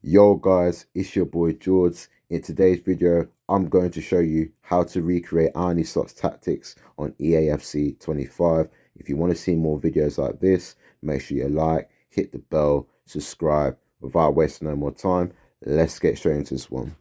Yo guys, it's your boy George. In today's video, I'm going to show you how to recreate Arne tactics on Eafc 25. If you want to see more videos like this, make sure you like, hit the bell, subscribe. Without wasting no more time, let's get straight into this one.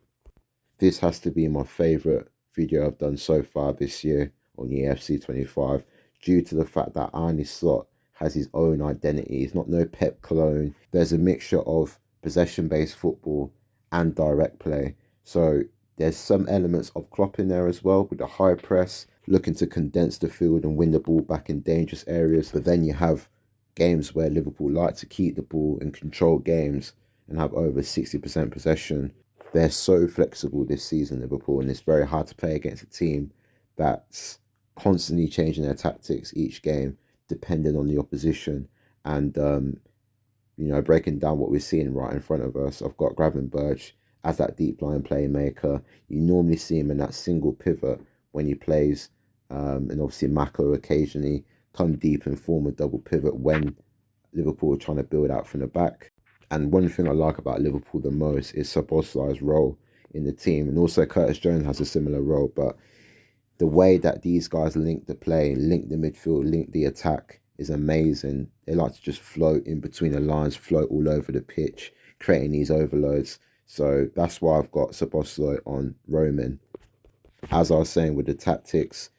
This has to be my favorite video I've done so far this year on Eafc 25 due to the fact that Arne Slot has his own identity. It's not no Pep clone. There's a mixture of possession-based football and direct play. So there's some elements of Klopp in there as well with the high press, looking to condense the field and win the ball back in dangerous areas. But then you have games where Liverpool like to keep the ball and control games and have over 60% possession. They're so flexible this season, Liverpool, and it's very hard to play against a team that's constantly changing their tactics each game, depending on the opposition. And you know, breaking down what we're seeing right in front of us, I've got Gravenberch as that deep line playmaker. You normally see him in that single pivot when he plays, and obviously Mako occasionally come deep and form a double pivot when Liverpool are trying to build out from the back. And one thing I like about Liverpool the most is Szoboszlai's role in the team, and also Curtis Jones has a similar role. But the way that these guys link the play, link the midfield, link the attack is amazing. They like to just float in between the lines, float all over the pitch, creating these overloads. So that's why I've got Szoboszlai on Roman. As I was saying with the tactics,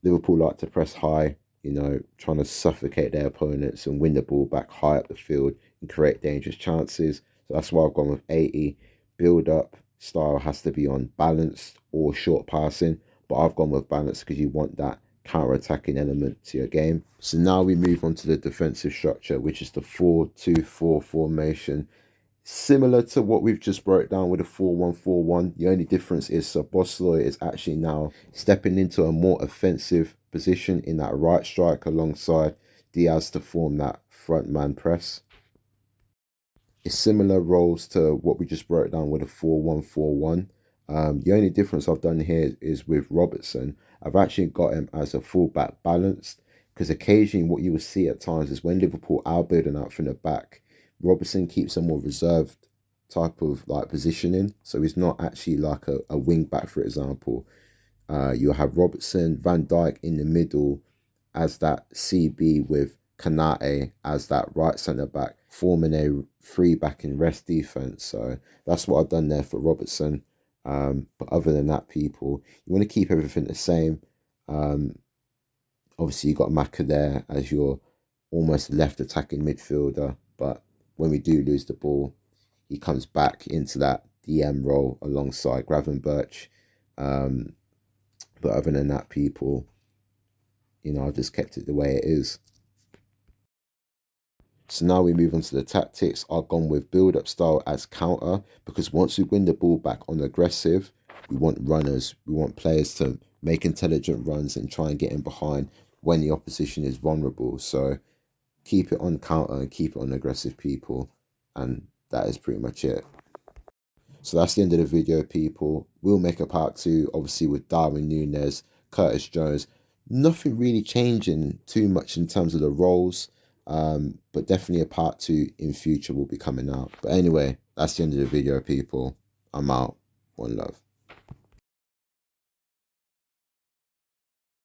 Liverpool like to press high, you know, trying to suffocate their opponents and win the ball back high up the field and create dangerous chances. So that's why I've gone with 80. Build-up style has to be on balanced or short passing, but I've gone with balance because you want that counter-attacking element to your game. So now we move on to the defensive structure, which is the 4-2-4 formation. Similar to what we've just broke down with the 4-1-4-1. The only difference is Szoboszlai is actually now stepping into a more offensive position in that right strike alongside Diaz to form that front man press. It's similar roles to what we just broke down with a 4-1-4-1. The only difference I've done here is with Robertson. I've actually got him as a fullback balanced, because occasionally what you will see at times is when Liverpool are building out from the back, Robertson keeps a more reserved type of like positioning. So he's not actually like a wing back, for example. You'll have Robertson, Van Dijk in the middle as that CB with Kanate as that right centre back, forming a three back in rest defense. So that's what I've done there for Robertson. But other than that, people, you want to keep everything the same. Obviously, you got Maka there as your almost left attacking midfielder, but when we do lose the ball, he comes back into that DM role alongside Gravenberch. But other than that, people, you know, I've just kept it the way it is. So now we move on to the tactics. I've gone with build-up style as counter, because once we win the ball back on aggressive, we want runners. We want players to make intelligent runs and try and get in behind when the opposition is vulnerable. So keep it on counter and keep it on aggressive, people. And that is pretty much it. So that's the end of the video, people. We'll make a part 2, obviously, with Darwin Núñez, Curtis Jones. Nothing really changing too much in terms of the roles. But definitely a part 2 in future will be coming out. But anyway, that's the end of the video, people. I'm out. One love.